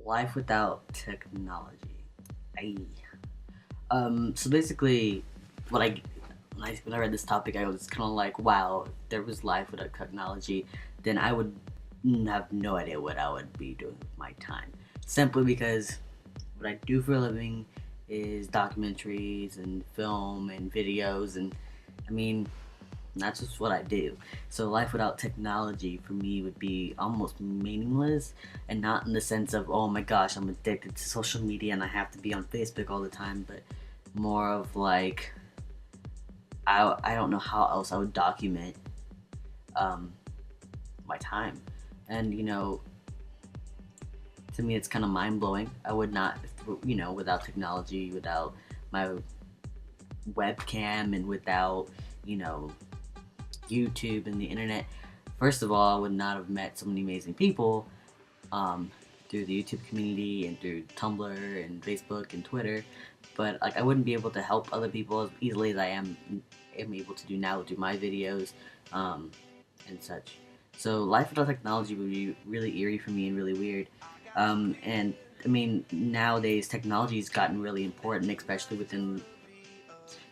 Life without technology. I so basically, what I when I read this topic, I was kind of like, wow, if there was life without technology, then I would have no idea what I would be doing with my time. Simply because what I do for a living is documentaries and film and videos, and I mean, that's just what I do. So life without technology for me would be almost meaningless, and not in the sense of, oh my gosh, I'm addicted to social media and I have to be on Facebook all the time, but more of like I don't know how else I would document um, my time. And to me it's kind of mind blowing. I would not, without technology, without my webcam, and without you know YouTube and the internet. First of all, I would not have met so many amazing people um, through the YouTube community and through Tumblr and Facebook and Twitter. But like, I wouldn't be able to help other people as easily as I am able to do now through my videos um, and such. So life without technology would be really eerie for me and really weird. And I mean, nowadays technology has gotten really important, especially within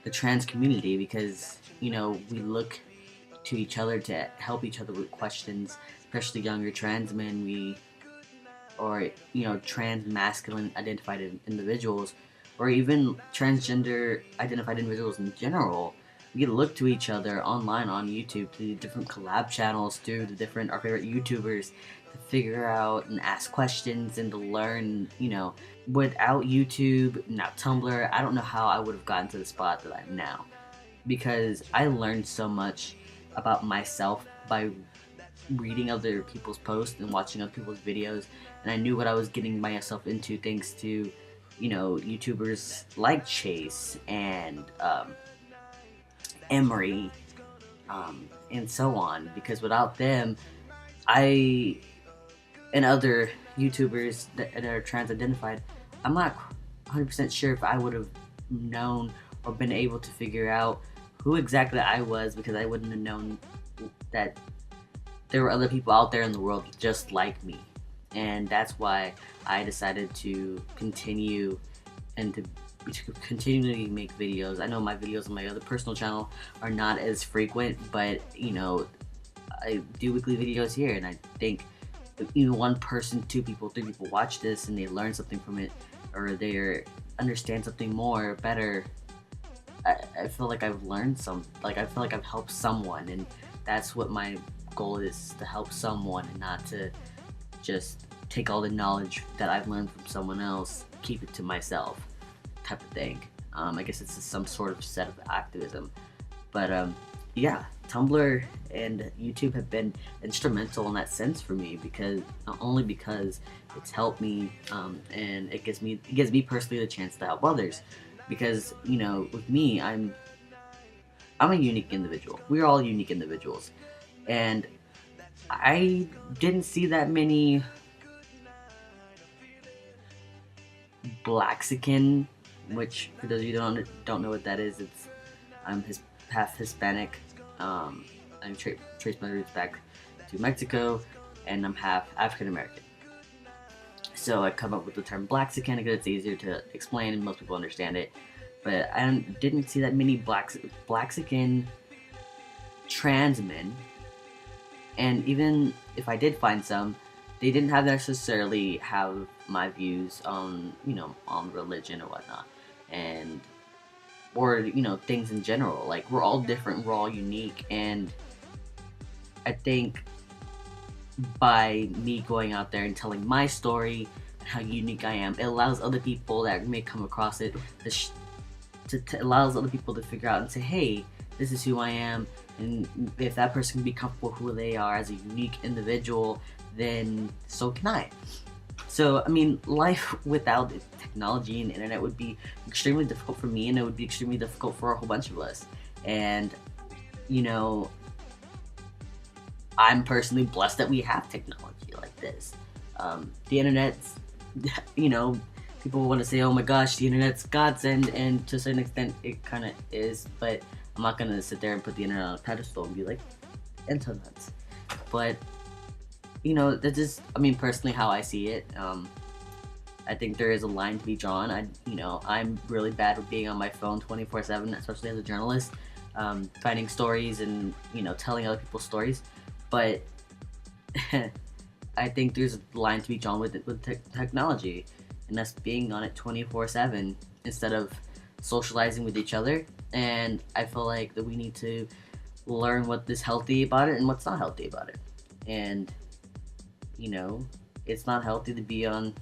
the trans community, because we look to each other to help each other with questions, especially younger trans men, or trans masculine identified individuals, or even transgender identified individuals in general. We look to each other online on YouTube, through different collab channels, through the different our favorite YouTubers, to figure out and ask questions and to learn. Without YouTube, not Tumblr, I don't know how I would have gotten to the spot that I'm now, because I learned so much about myself by reading other people's posts and watching other people's videos, and I knew what I was getting myself into thanks to YouTubers like Chase and Emery, and so on. Because without them, I and other YouTubers that are trans identified, I'm not 100% sure if I would have known or been able to figure out who exactly I was, because I wouldn't have known that there were other people out there in the world just like me. And that's why I decided to continue and to continually make videos. I know my videos on my other personal channel are not as frequent, but I do weekly videos here, and I think if even one person, two people, three people watch this and they learn something from it, or they understand something more better, I feel like I've learned I feel like I've helped someone, and that's what my goal is, to help someone and not to just take all the knowledge that I've learned from someone else, keep it to myself, type of thing. I guess it's some sort of set of activism. But yeah, Tumblr and YouTube have been instrumental in that sense for me, because not only because it's helped me, and it gives me personally the chance to help others, because with me, I'm a unique individual. We're all unique individuals, and I didn't see that many Blaxican, which for those of you who don't know what that is, it's I'm half Hispanic. I'm trace my roots back to Mexico, and I'm half African American. So I come up with the term Blaxican because it's easier to explain and most people understand it. But I didn't see that many Blaxican trans men, and even if I did find some, they didn't necessarily have my views on on religion or whatnot, and or things in general. Like, we're all different, we're all unique, and I think by me going out there and telling my story and how unique I am, it allows other people that may come across it to allows other people to figure out and say, hey, this is who I am. And if that person can be comfortable who they are as a unique individual, then so can I. So I mean, life without technology and internet would be extremely difficult for me, and it would be extremely difficult for a whole bunch of us. And you know I'm personally blessed that we have technology like this. The internet's, you know, people want to say, oh my gosh, the internet's godsend, and to a certain extent it kind of is, but I'm not going to sit there and put the internet on a pedestal and be like, internet. But, that's just, I mean, personally how I see it. I think there is a line to be drawn. I'm really bad with being on my phone 24/7, especially as a journalist, finding stories and telling other people's stories. But I think there's a line to be drawn with technology, and that's being on it 24/7 instead of socializing with each other. And I feel like that we need to learn what is healthy about it and what's not healthy about it. And you know, it's not healthy to be on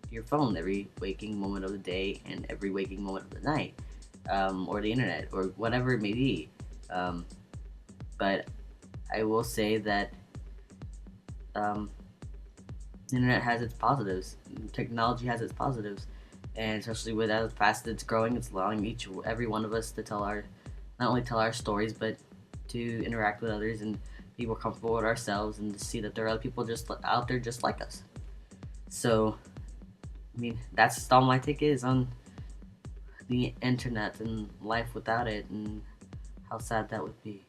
your phone every waking moment of the day and every waking moment of the night, or the internet, or whatever it may be. Um, but I will say that um, the internet has its positives. Technology has its positives, and especially with as fast as it's growing, it's allowing every one of us to not only tell our stories, but to interact with others and be more comfortable with ourselves, and to see that there are other people just out there just like us. So, I mean, that's all my take is on the internet and life without it, and how sad that would be.